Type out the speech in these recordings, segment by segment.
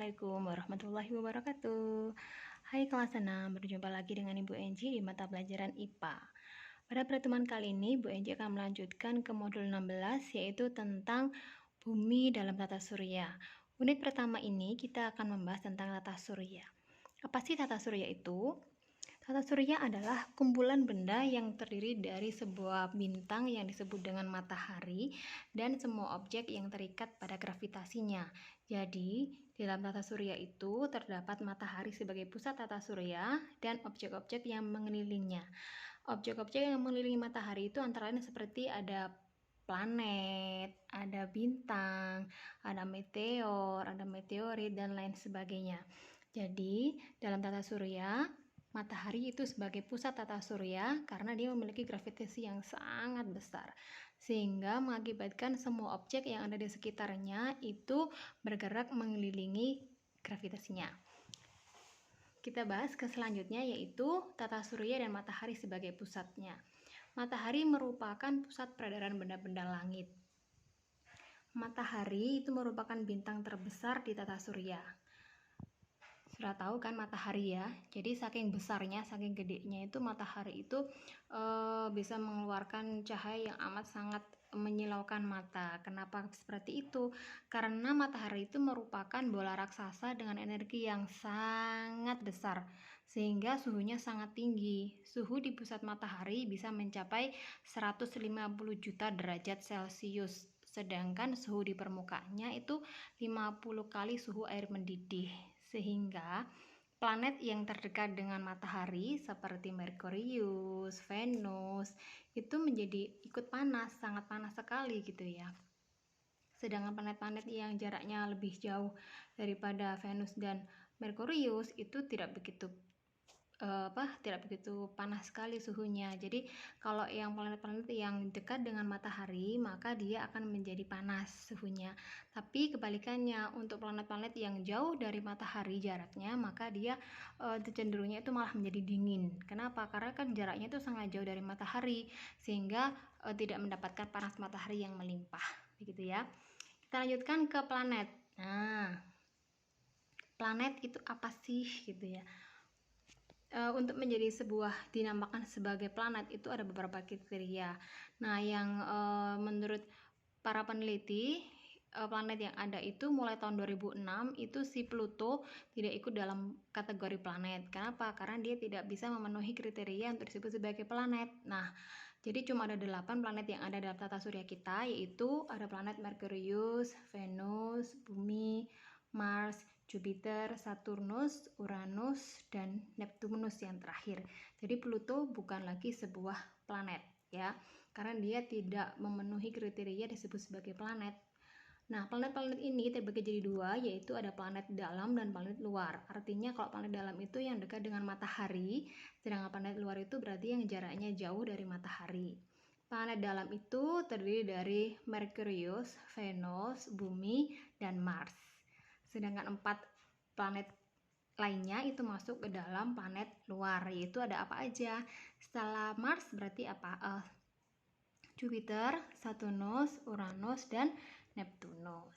Assalamualaikum warahmatullahi wabarakatuh. Hai kelas 6, berjumpa lagi dengan Ibu Enji di mata pelajaran IPA. Pada pertemuan kali ini, Bu Enji akan melanjutkan ke modul 16, yaitu tentang bumi dalam tata surya. Unit pertama ini kita akan membahas tentang tata surya. Apa sih tata surya itu? Tata surya adalah kumpulan benda yang terdiri dari sebuah bintang yang disebut dengan matahari dan semua objek yang terikat pada gravitasinya. Jadi, dalam tata surya itu terdapat matahari sebagai pusat tata surya dan objek-objek yang mengelilinginya. Objek-objek yang mengelilingi matahari itu antara lain seperti ada planet, ada bintang, ada meteor, ada meteorit, dan lain sebagainya. Jadi, dalam tata surya, matahari itu sebagai pusat tata surya karena dia memiliki gravitasi yang sangat besar, sehingga mengakibatkan semua objek yang ada di sekitarnya itu bergerak mengelilingi gravitasinya. Kita bahas ke selanjutnya, yaitu tata surya dan matahari sebagai pusatnya. Matahari merupakan pusat peredaran benda-benda langit. Matahari itu merupakan bintang terbesar di tata surya. Sudah tahu kan matahari ya, jadi saking besarnya, saking gedenya itu matahari itu bisa mengeluarkan cahaya yang amat sangat menyilaukan mata. Kenapa seperti itu? Karena matahari itu merupakan bola raksasa dengan energi yang sangat besar, sehingga suhunya sangat tinggi. Suhu di pusat matahari bisa mencapai 150 juta derajat Celcius, sedangkan suhu di permukaannya itu 50 kali suhu air mendidih. Sehingga planet yang terdekat dengan matahari seperti Merkurius, Venus itu menjadi ikut panas, sangat panas sekali gitu ya. Sedangkan planet-planet yang jaraknya lebih jauh daripada Venus dan Merkurius itu tidak begitu panas sekali suhunya. Jadi kalau yang planet-planet yang dekat dengan matahari maka dia akan menjadi panas suhunya. Tapi kebalikannya, untuk planet-planet yang jauh dari matahari jaraknya maka dia cenderungnya itu malah menjadi dingin. Kenapa? Karena kan jaraknya itu sangat jauh dari matahari, sehingga tidak mendapatkan panas matahari yang melimpah, begitu ya. Kita lanjutkan ke planet. Nah, planet itu apa sih gitu ya? Untuk menjadi sebuah dinamakan sebagai planet itu ada beberapa kriteria. Nah, yang menurut para peneliti, planet yang ada itu mulai tahun 2006 itu si Pluto tidak ikut dalam kategori planet. Kenapa? Karena dia tidak bisa memenuhi kriteria untuk disebut sebagai planet. Nah, jadi cuma ada 8 planet yang ada dalam tata surya kita, yaitu ada planet Merkurius, Venus, Bumi, Mars, Jupiter, Saturnus, Uranus, dan Neptunus yang terakhir. Jadi Pluto bukan lagi sebuah planet ya, karena dia tidak memenuhi kriteria disebut sebagai planet. Nah, planet-planet ini terbagi jadi dua, yaitu ada planet dalam dan planet luar. Artinya kalau planet dalam itu yang dekat dengan matahari, sedangkan planet luar itu berarti yang jaraknya jauh dari matahari. Planet dalam itu terdiri dari Merkurius, Venus, Bumi, dan Mars. Sedangkan 4 planet lainnya itu masuk ke dalam planet luar, yaitu ada apa aja? Setelah Mars berarti apa? Jupiter, Saturnus, Uranus, dan Neptunus.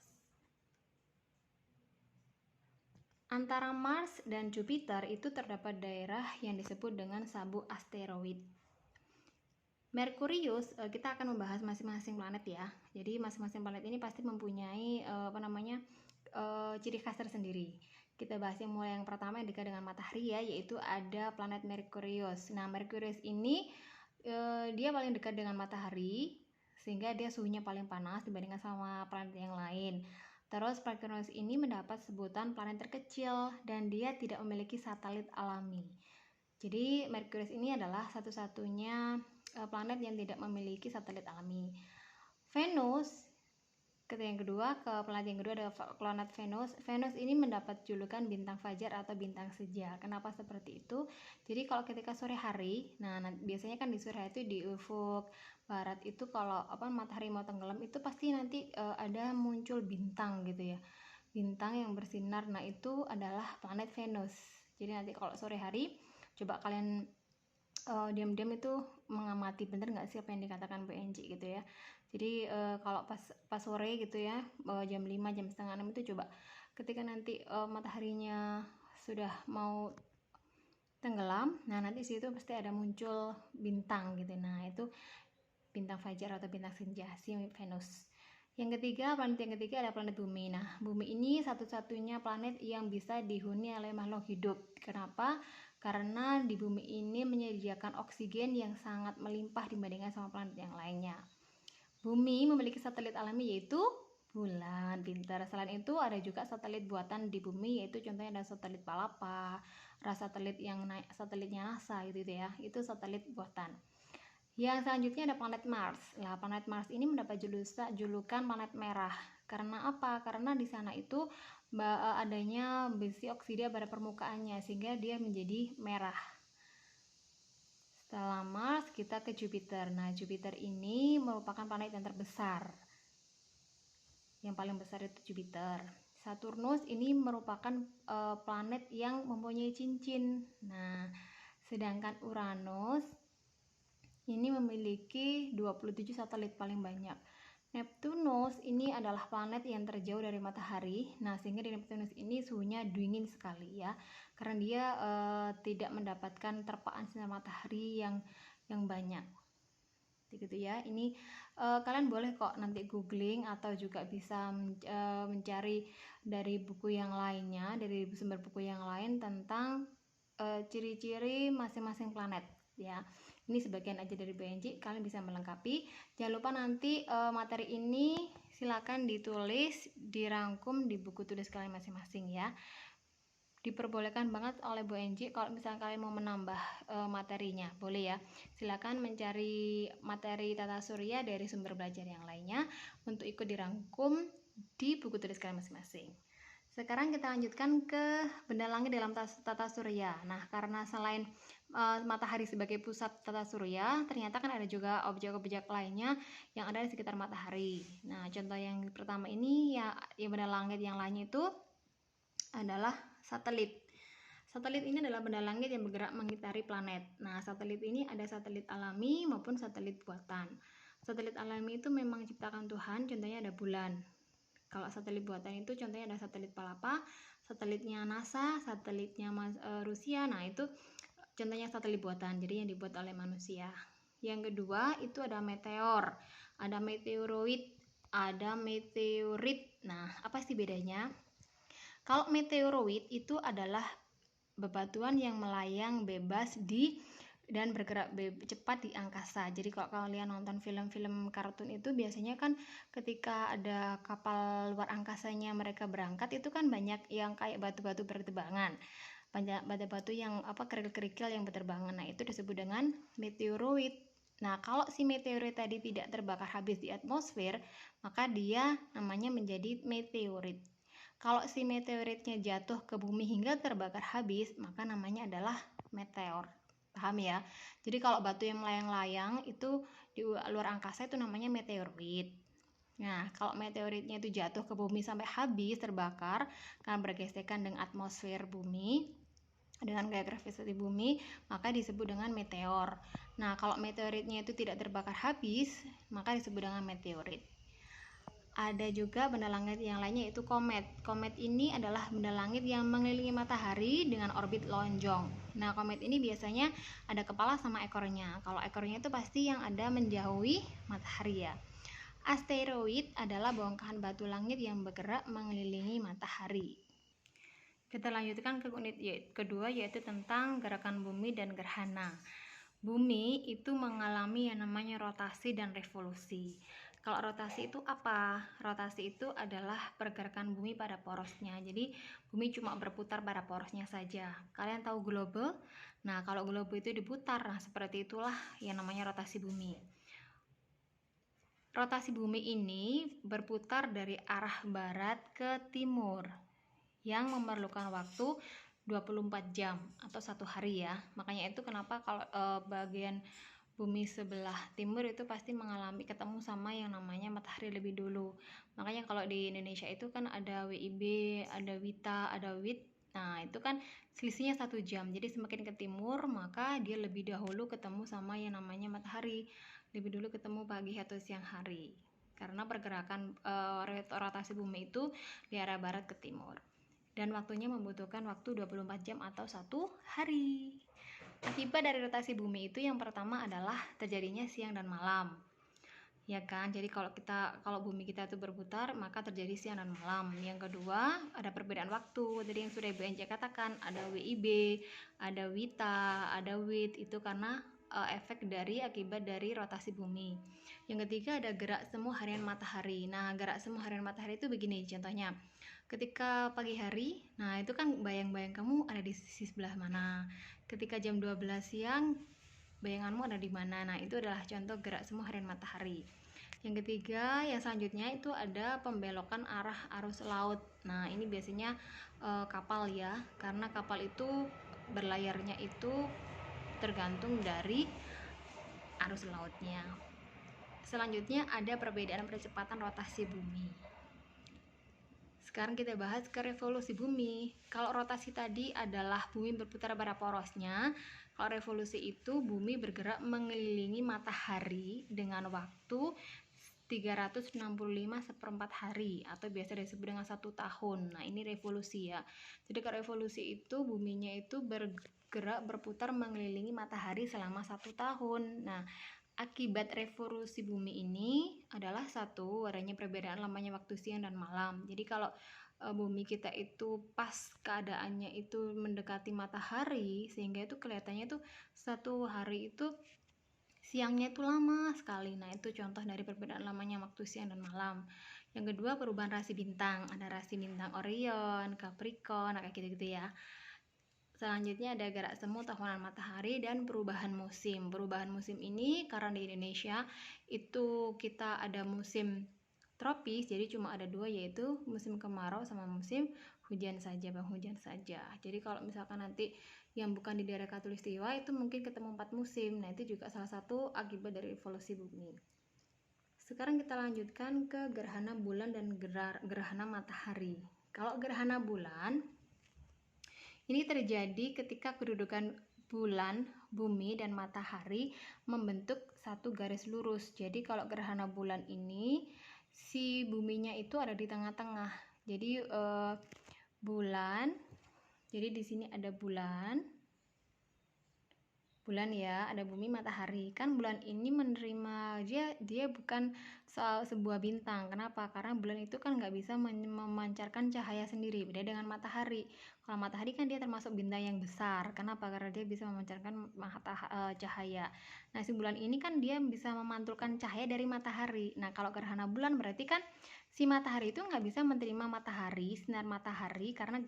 Antara Mars dan Jupiter itu terdapat daerah yang disebut dengan sabuk asteroid. Merkurius, kita akan membahas masing-masing planet ya. Jadi masing-masing planet ini pasti mempunyai ciri khas tersendiri. Kita bahas yang mulai yang pertama yang dekat dengan matahari ya, yaitu ada planet Merkurius. Nah, Merkurius ini dia paling dekat dengan matahari, sehingga dia suhunya paling panas dibandingkan sama planet yang lain. Terus Merkurius ini mendapat sebutan planet terkecil dan dia tidak memiliki satelit alami. Jadi Merkurius ini adalah satu-satunya planet yang tidak memiliki satelit alami. Venus, yang kedua ada planet Venus. Venus ini mendapat julukan bintang fajar atau bintang senja. Kenapa seperti itu? Jadi kalau ketika sore hari, nah biasanya kan di sore hari itu di ufuk barat itu kalau matahari mau tenggelam itu pasti nanti ada muncul bintang gitu ya. Bintang yang bersinar. Nah, itu adalah planet Venus. Jadi nanti kalau sore hari coba kalian diam-diam itu mengamati bener nggak sih apa yang dikatakan Bu Enji gitu ya. Jadi kalau pas sore gitu ya, jam 5 jam setengah 6 itu coba ketika nanti mataharinya sudah mau tenggelam, nah nanti situ pasti ada muncul bintang gitu. Nah itu bintang fajar atau bintang senja, si Venus. Yang ketiga, planet yang ketiga ada planet bumi. Nah, bumi ini satu-satunya planet yang bisa dihuni oleh makhluk hidup. Kenapa? Karena di bumi ini menyediakan oksigen yang sangat melimpah dibandingkan sama planet yang lainnya. Bumi memiliki satelit alami yaitu bulan. Pintar. Selain itu ada juga satelit buatan di bumi, yaitu contohnya ada satelit Palapa, ada satelit yang naik, satelitnya NASA gitu ya. Itu satelit buatan. Yang selanjutnya ada planet Mars. Nah, planet Mars ini mendapat julukan planet merah. Karena apa? Karena di sana itu adanya besi oksida pada permukaannya sehingga dia menjadi merah. Setelah Mars, kita ke Jupiter. Nah, Jupiter ini merupakan planet yang terbesar. Yang paling besar itu Jupiter. Saturnus ini merupakan planet yang mempunyai cincin. Nah, sedangkan Uranus ini memiliki 27 satelit paling banyak. Neptunus ini adalah planet yang terjauh dari matahari. Nah, sehingga di Neptunus ini suhunya dingin sekali ya. Karena dia tidak mendapatkan terpaan sinar matahari yang banyak. Gitu ya. Ini kalian boleh kok nanti googling atau juga bisa mencari dari buku yang lainnya, dari sumber buku yang lain tentang ciri-ciri masing-masing planet ya. Ini sebagian aja dari BNJ, kalian bisa melengkapi. Jangan lupa nanti materi ini silakan ditulis, dirangkum di buku tulis kalian masing-masing ya. Diperbolehkan banget oleh Bu Enji kalau misalnya kalian mau menambah materinya, boleh ya. Silakan mencari materi tata surya dari sumber belajar yang lainnya untuk ikut dirangkum di buku tulis kalian masing-masing. Sekarang kita lanjutkan ke benda langit dalam tata surya. Nah, karena selain matahari sebagai pusat tata surya, ternyata kan ada juga objek-objek lainnya yang ada di sekitar matahari. Nah, contoh yang pertama ini ya benda langit yang lainnya itu adalah satelit. Satelit ini adalah benda langit yang bergerak mengitari planet. Nah, satelit ini ada satelit alami maupun satelit buatan. Satelit alami itu memang ciptakan Tuhan, contohnya ada bulan. Kalau satelit buatan itu contohnya ada satelit Palapa, satelitnya NASA, satelitnya Rusia. Nah, itu contohnya satelit buatan, jadi yang dibuat oleh manusia. Yang kedua itu ada meteor, ada meteoroid, ada meteorit. Nah, apa sih bedanya? Kalau meteoroid itu adalah bebatuan yang melayang bebas dan bergerak cepat di angkasa. Jadi kalau kalian nonton film-film kartun itu biasanya kan ketika ada kapal luar angkasanya mereka berangkat itu kan banyak yang kayak batu-batu berterbangan. Banyak batu-batu yang kerikil-kerikil yang berterbangan. Nah, itu disebut dengan meteoroid. Nah, kalau si meteoroid tadi tidak terbakar habis di atmosfer, maka dia namanya menjadi meteorit. Kalau si meteoritnya jatuh ke bumi hingga terbakar habis, maka namanya adalah meteor. Paham ya? Jadi kalau batu yang melayang-layang itu di luar angkasa itu namanya meteoroid. Nah, kalau meteoritnya itu jatuh ke bumi sampai habis terbakar karena bergesekan dengan atmosfer bumi, dengan gaya gravitasi bumi, maka disebut dengan meteor. Nah, kalau meteoritnya itu tidak terbakar habis, maka disebut dengan meteorit. Ada juga benda langit yang lainnya yaitu komet. Komet ini adalah benda langit yang mengelilingi matahari dengan orbit lonjong. Nah, komet ini biasanya ada kepala sama ekornya. Kalau ekornya itu pasti yang ada menjauhi matahari ya. Asteroid adalah bongkahan batu langit yang bergerak mengelilingi matahari. Kita lanjutkan ke unit kedua yaitu tentang gerakan bumi dan gerhana. Bumi itu mengalami yang namanya rotasi dan revolusi. Kalau rotasi itu apa? Rotasi itu adalah pergerakan bumi pada porosnya. Jadi bumi cuma berputar pada porosnya saja. Kalian tahu globe? Nah, kalau globe itu diputar, nah seperti itulah yang namanya rotasi bumi. Rotasi bumi ini berputar dari arah barat ke timur yang memerlukan waktu 24 jam atau 1 hari ya. Makanya itu kenapa kalau bagian bumi sebelah timur itu pasti mengalami ketemu sama yang namanya matahari lebih dulu. Makanya kalau di Indonesia itu kan ada WIB, ada WITA, ada WIT. Nah, itu kan selisihnya 1 jam. Jadi semakin ke timur maka dia lebih dahulu ketemu sama yang namanya matahari. Lebih dulu ketemu pagi atau siang hari. Karena pergerakan rotasi bumi itu di arah barat ke timur. dan waktunya membutuhkan waktu 24 jam atau 1 hari. Akibat dari rotasi bumi itu yang pertama adalah terjadinya siang dan malam. Ya kan, jadi kalau bumi kita itu berputar maka terjadi siang dan malam. Yang kedua ada perbedaan waktu. Tadi yang sudah Ibu Ence katakan ada WIB, ada WITA, ada WIT, itu karena efek dari akibat dari rotasi bumi. Yang ketiga ada gerak semu harian matahari. Nah, gerak semu harian matahari itu begini contohnya. Ketika pagi hari, nah itu kan bayang-bayang kamu ada di sisi sebelah mana. Ketika jam 12 siang, bayanganmu ada di mana. Nah, itu adalah contoh gerak semu harian matahari. Yang ketiga, yang selanjutnya itu ada pembelokan arah arus laut. Nah, ini biasanya kapal ya, karena kapal itu berlayarnya itu tergantung dari arus lautnya. Selanjutnya ada perbedaan percepatan rotasi bumi. Sekarang kita bahas ke revolusi bumi. Kalau rotasi tadi adalah bumi berputar pada porosnya, kalau revolusi itu bumi bergerak mengelilingi matahari dengan waktu 365 seperempat hari atau biasa disebut dengan 1 tahun. Nah, ini revolusi ya. Jadi kalau revolusi itu buminya itu bergerak berputar mengelilingi matahari selama 1 tahun. Nah, akibat revolusi bumi ini adalah satu, adanya perbedaan lamanya waktu siang dan malam. Jadi kalau bumi kita itu pas keadaannya itu mendekati matahari, sehingga itu kelihatannya itu satu hari itu siangnya itu lama sekali. Nah, itu contoh dari perbedaan lamanya waktu siang dan malam. Yang kedua, perubahan rasi bintang. Ada rasi bintang Orion, Capricorn, kayak gitu-gitu ya. Selanjutnya ada gerak semu tahunan matahari dan perubahan musim. Perubahan musim ini karena di Indonesia itu kita ada musim tropis, jadi cuma ada 2, yaitu musim kemarau sama musim hujan saja, penghujan saja. Jadi kalau misalkan nanti yang bukan di daerah Khatulistiwa itu mungkin ketemu 4 musim. Nah, itu juga salah satu akibat dari evolusi bumi. Sekarang kita lanjutkan ke gerhana bulan dan gerhana matahari. Kalau gerhana bulan ini terjadi ketika kedudukan bulan, bumi, dan matahari membentuk satu garis lurus. Jadi kalau gerhana bulan ini si buminya itu ada di tengah-tengah. Jadi bulan, jadi di sini ada bulan ya, ada bumi, matahari. Kan bulan ini menerima dia bukan sebuah bintang. Kenapa? Karena bulan itu kan nggak bisa memancarkan cahaya sendiri, beda dengan matahari. Kalau matahari kan dia termasuk bintang yang besar. Kenapa? Karena dia bisa memancarkan cahaya. Nah, si bulan ini kan dia bisa memantulkan cahaya dari matahari. Nah, kalau gerhana bulan berarti kan si matahari itu nggak bisa menerima sinar matahari karena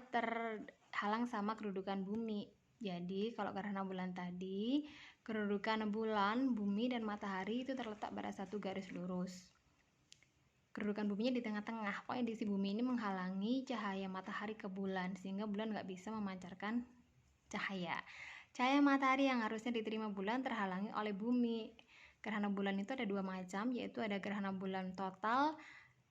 terhalang sama kedudukan bumi. Jadi kalau gerhana bulan tadi, kedudukan bulan, bumi, dan matahari itu terletak pada satu garis lurus. Kedudukan buminya di tengah-tengah. Pokoknya di si bumi ini menghalangi cahaya matahari ke bulan, sehingga bulan nggak bisa memancarkan cahaya. Cahaya matahari yang harusnya diterima bulan terhalangi oleh bumi. Gerhana bulan itu ada 2 macam, yaitu ada gerhana bulan total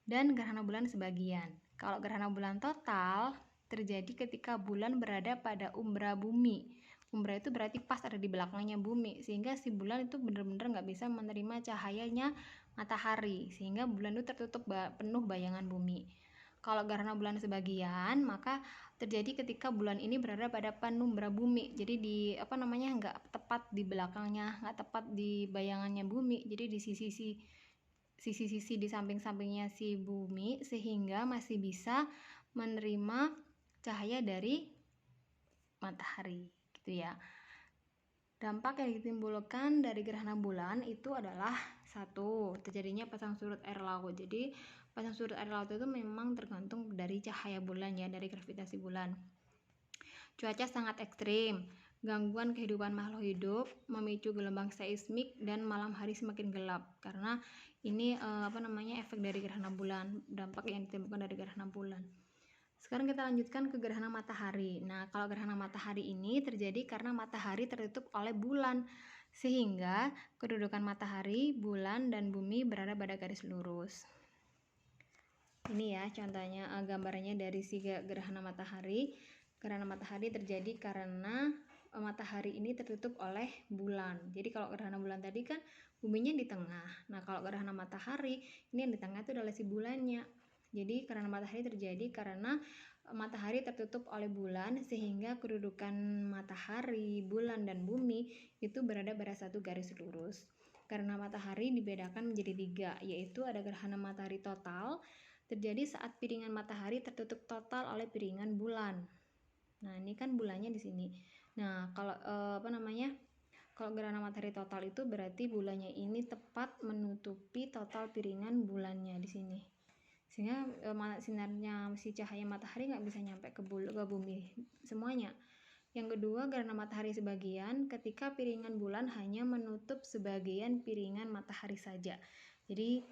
dan gerhana bulan sebagian. Kalau gerhana bulan total terjadi ketika bulan berada pada umbra bumi. Umbra itu berarti pas ada di belakangnya bumi, sehingga si bulan itu benar-benar nggak bisa menerima cahayanya matahari, sehingga bulan itu tertutup penuh bayangan bumi. Kalau gerhana bulan sebagian, maka terjadi ketika bulan ini berada pada penumbra bumi. Jadi nggak tepat di belakangnya, nggak tepat di bayangannya bumi. Jadi di sisi-sisi di samping-sampingnya si bumi, sehingga masih bisa menerima cahaya dari matahari gitu ya. Dampak yang ditimbulkan dari gerhana bulan itu adalah satu, terjadinya pasang surut air laut. Jadi pasang surut air laut itu memang tergantung dari cahaya bulan ya, dari gravitasi bulan. Cuaca sangat ekstrim, gangguan kehidupan makhluk hidup, memicu gelombang seismik, dan malam hari semakin gelap karena ini efek dari gerhana bulan, dampak yang ditimbulkan dari gerhana bulan. Sekarang kita lanjutkan ke gerhana matahari. Nah, kalau gerhana matahari ini terjadi karena matahari tertutup oleh bulan, sehingga kedudukan matahari, bulan, dan bumi berada pada garis lurus. Ini ya contohnya, gambarnya dari si gerhana matahari. Gerhana matahari terjadi karena matahari ini tertutup oleh bulan. Jadi kalau gerhana bulan tadi kan buminya di tengah. Nah, kalau gerhana matahari ini yang di tengah itu adalah si bulannya. Jadi gerhana matahari terjadi karena matahari tertutup oleh bulan sehingga kedudukan matahari, bulan, dan bumi itu berada pada satu garis lurus. Karena matahari dibedakan menjadi 3, yaitu ada gerhana matahari total, terjadi saat piringan matahari tertutup total oleh piringan bulan. Nah, ini kan bulannya di sini. Nah, kalau kalau gerhana matahari total itu berarti bulannya ini tepat menutupi total piringan bulannya di sini. Sehingga sinarnya si cahaya matahari nggak bisa nyampe ke bumi semuanya. Yang kedua, gerhana matahari sebagian ketika piringan bulan hanya menutup sebagian piringan matahari saja. Jadi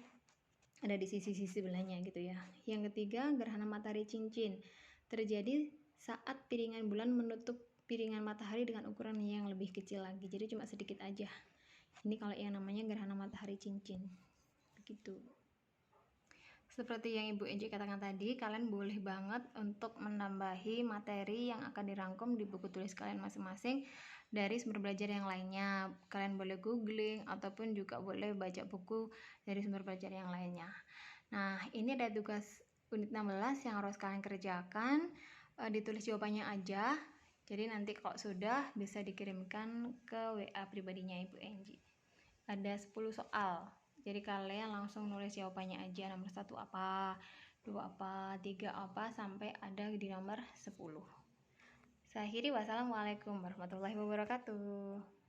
ada di sisi-sisi sebelahnya gitu ya. Yang ketiga, gerhana matahari cincin terjadi saat piringan bulan menutup piringan matahari dengan ukuran yang lebih kecil lagi, jadi cuma sedikit aja. Ini kalau yang namanya gerhana matahari cincin. Begitu. Seperti yang Ibu Enji katakan tadi, kalian boleh banget untuk menambahi materi yang akan dirangkum di buku tulis kalian masing-masing dari sumber belajar yang lainnya. Kalian boleh googling ataupun juga boleh baca buku dari sumber belajar yang lainnya. Nah, ini ada tugas unit 16 yang harus kalian kerjakan. Ditulis jawabannya aja. Jadi nanti kalau sudah bisa dikirimkan ke WA pribadinya Ibu Enji. Ada 10 soal. Jadi kalian langsung nulis jawabannya aja, nomor 1 apa, 2 apa, 3 apa, sampai ada di nomor 10. Saya akhiri, wassalamualaikum warahmatullahi wabarakatuh.